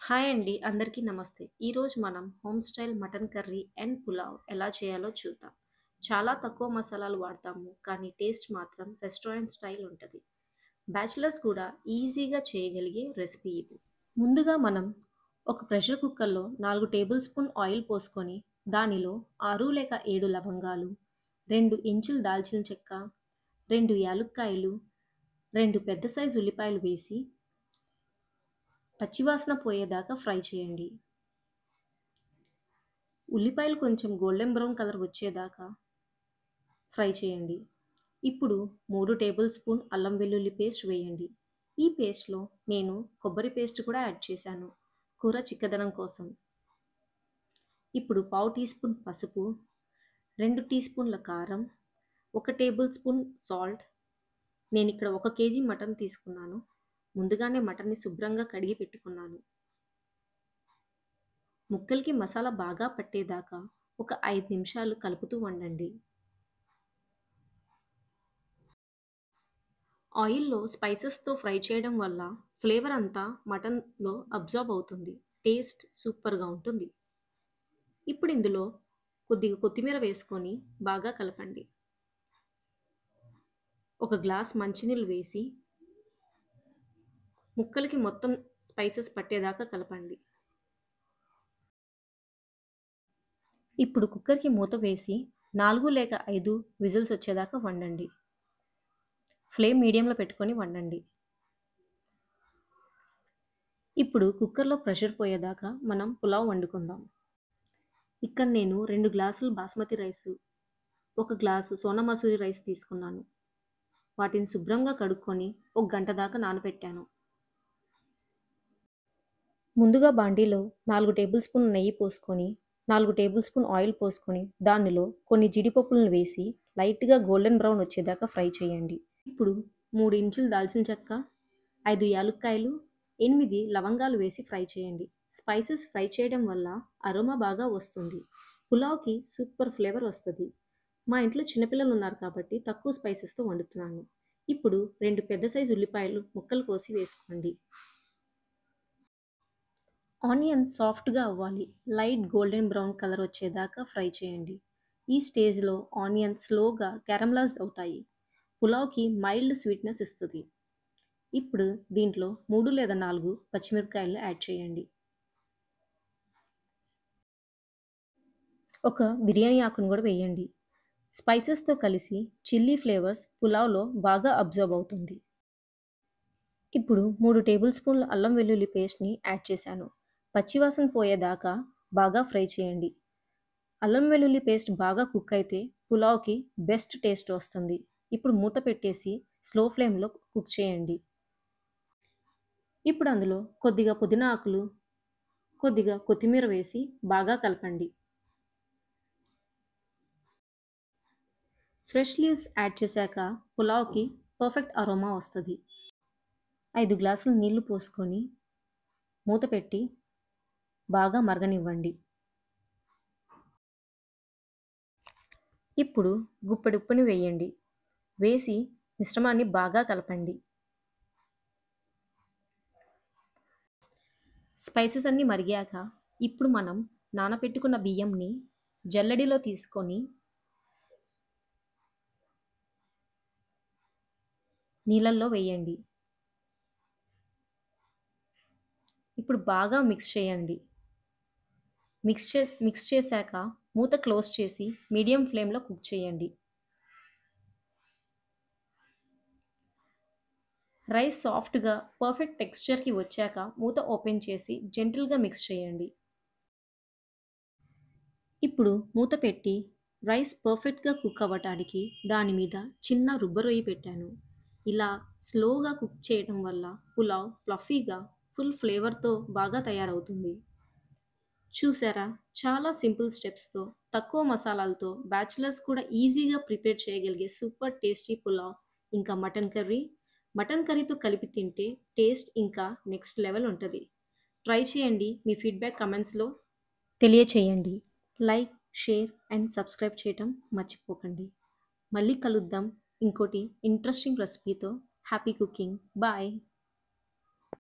Hi అండి. అందరికీ నమస్తే. ఈరోజు మనం home style mutton curry and pulao ఎలా చేయాలో చూద్దాం. చాలా తక్కువ మసాలాలు వాడతాము, కానీ టేస్ట్ మాత్రం రెస్టారెంట్ స్టైల్ ఉంటది. బ్యాచిలర్స్ కూడా ఈజీగా చేయగలిగే రెసిపీ ఇది. ముందుగా మనం ఒక ప్రెషర్ కుక్కర్‌లో 4 టేబుల్ స్పూన్ ఆయిల్ పోసుకొని, దానిలో 6 లేక 7 లవంగాలు, 2 ఇంచులు దాల్చిన చెక్క, 2 యాలుక్కాయలు, 2 పెద్ద సైజు ఉల్లిపాయలు వేసి పచ్చివాసన పోయేదాకా ఫ్రై చేయండి. ఉల్లిపాయలు కొంచెం గోల్డెన్ బ్రౌన్ కలర్ వచ్చేదాకా ఫ్రై చేయండి. ఇప్పుడు 3 టేబుల్ స్పూన్ అల్లం వెల్లుల్లి పేస్ట్ వేయండి. ఈ పేస్ట్‌లో నేను కొబ్బరి పేస్ట్ కూడా యాడ్ చేశాను, కూర చిక్కదనం కోసం. ఇప్పుడు పావు టీ స్పూన్ పసుపు, 2 టీ స్పూన్ల కారం, 1 టేబుల్ స్పూన్ సాల్ట్. నేనిక్కడ 1 కేజీ మటన్ తీసుకున్నాను. ముందుగానే మటన్‌ని శుభ్రంగా కడిగి పెట్టుకున్నాను. ముక్కలకి మసాలా బాగా పట్టేదాకా ఒక 5 నిమిషాలు కలుపుతూ వండండి. ఆయిల్‌లో స్పైసెస్‌తో ఫ్రై చేయడం వల్ల ఫ్లేవర్ అంతా మటన్‌లో అబ్జార్బ్ అవుతుంది. టేస్ట్ సూపర్‌గా ఉంటుంది. ఇప్పుడు ఇందులో కొద్దిగా కొత్తిమీర వేసుకొని బాగా కలపండి. ఒక గ్లాస్ మంచినీళ్ళు వేసి ముక్కలకి మొత్తం స్పైసెస్ పట్టేదాకా కలపండి. ఇప్పుడు కుక్కర్‌కి మూత వేసి 4 లేక 5 విజిల్స్ వచ్చేదాకా వండండి. ఫ్లేమ్ మీడియంలో పెట్టుకొని వండండి. ఇప్పుడు కుక్కర్‌లో ప్రెషర్ పోయేదాకా మనం పులావ్ వండుకుందాం. ఇక్కడ నేను 2 గ్లాసులు basmati rice, 1 glass Sona Masuri rice తీసుకున్నాను. వాటిని శుభ్రంగా కడుక్కొని 1 గంట దాకా నానబెట్టాను. ముందుగా బాండీలో 4 టేబుల్ స్పూన్ నెయ్యి పోసుకొని, 4 టేబుల్ స్పూన్ ఆయిల్ పోసుకొని, దానిలో కొన్ని జీడిపప్పులను వేసి లైట్‌గా గోల్డెన్ బ్రౌన్ వచ్చేదాకా ఫ్రై చేయండి. ఇప్పుడు 3 ఇంచులు దాల్చిన చెక్క, 5 యాలుక్కాయలు, 8 లవంగాలు వేసి ఫ్రై చేయండి. స్పైసెస్ ఫ్రై చేయడం వల్ల అరోమా బాగా వస్తుంది. పులావ్‌కి సూపర్ ఫ్లేవర్ వస్తది. మా ఇంట్లో చిన్నపిల్లలు ఉన్నారు కాబట్టి తక్కువ స్పైసెస్‌తో వండుతున్నాను. ఇప్పుడు 2 పెద్ద సైజు ఉల్లిపాయలు ముక్కలు కోసి వేసుకోండి. ఆనియన్స్ సాఫ్ట్‌గా అవ్వాలి. లైట్ గోల్డెన్ బ్రౌన్ కలర్ వచ్చేదాకా ఫ్రై చేయండి. ఈ స్టేజ్‌లో ఆనియన్స్ స్లోగా క్యారమలైజ్ అవుతాయి. పులావ్‌కి మైల్డ్ స్వీట్‌నెస్ ఇస్తది. ఇప్పుడు దీంట్లో 3 లేదా 4 పచ్చిమిరపకాయలు యాడ్ చేయండి. ఒక బిర్యానీ ఆకును కూడా వేయండి. స్పైసెస్‌తో కలిసి చిల్లీ ఫ్లేవర్స్ పులావ్‌లో బాగా అబ్జార్బ్ అవుతుంది. ఇప్పుడు 3 టేబుల్ స్పూన్ల అల్లం వెల్లుల్లి పేస్ట్‌ని యాడ్ చేశాను. పచ్చివాసన పోయేదాకా బాగా ఫ్రై చేయండి. అల్లం వెల్లుల్లి పేస్ట్ బాగా కుక్ అయితే పులావ్‌కి బెస్ట్ టేస్ట్ వస్తుంది. ఇప్పుడు మూత పెట్టేసి స్లో ఫ్లేమ్‌లో కుక్ చేయండి. ఇప్పుడు అందులో కొద్దిగా పుదీనా ఆకులు, కొద్దిగా కొత్తిమీర వేసి బాగా కలపండి. ఫ్రెష్ లీవ్స్ యాడ్ చేశాక పులావ్‌కి పర్ఫెక్ట్ అరోమా వస్తది. 5 గ్లాసులు నీళ్లు పోసుకొని మూత పెట్టి బాగా మరగనివ్వండి. ఇప్పుడు గుప్పెడు ఉప్పుని వేయండి. వేసి మిశ్రమాన్ని బాగా కలపండి. స్పైసెస్ అన్నీ మరిగాక ఇప్పుడు మనం నానబెట్టుకున్న బియ్యంని జల్లెడలో తీసుకొని నీళ్ళల్లో వేయండి. ఇప్పుడు బాగా మిక్స్ చేయండి. మిక్స్ చేశాక మూత క్లోజ్ చేసి మీడియం ఫ్లేమ్‌లో కుక్ చేయండి. రైస్ సాఫ్ట్‌గా పర్ఫెక్ట్ టెక్స్చర్‌కి వచ్చాక మూత ఓపెన్ చేసి జెంటిల్‌గా మిక్స్ చేయండి. ఇప్పుడు మూత పెట్టి రైస్ పర్ఫెక్ట్‌గా కుక్ అవ్వటానికి దాని మీద చిన్న రుబ్బరొయ్యి పెట్టాను. ఇలా స్లోగా కుక్ చేయడం వల్ల పులావ్ ఫ్లఫీగా, ఫుల్ ఫ్లేవర్‌తో బాగా తయారవుతుంది. చూసారా? చాలా సింపుల్ స్టెప్స్‌తో, తక్కువ మసాలాలతో బ్యాచిలర్స్ కూడా ఈజీగా ప్రిపేర్ చేయగలిగే సూపర్ టేస్టీ పులావ్, ఇంకా మటన్ కర్రీ. మటన్ కర్రీతో కలిపి తింటే టేస్ట్ ఇంకా నెక్స్ట్ లెవెల్ ఉంటది. ట్రై చేయండి. మీ ఫీడ్‌బ్యాక్ కమెంట్స్‌లో తెలియచేయండి. లైక్, షేర్ అండ్ సబ్స్క్రైబ్ చేయటం మర్చిపోకండి. మళ్ళీ కలుద్దాం ఇంకోటి ఇంట్రెస్టింగ్ రెసిపీతో. Happy cooking. బాయ్.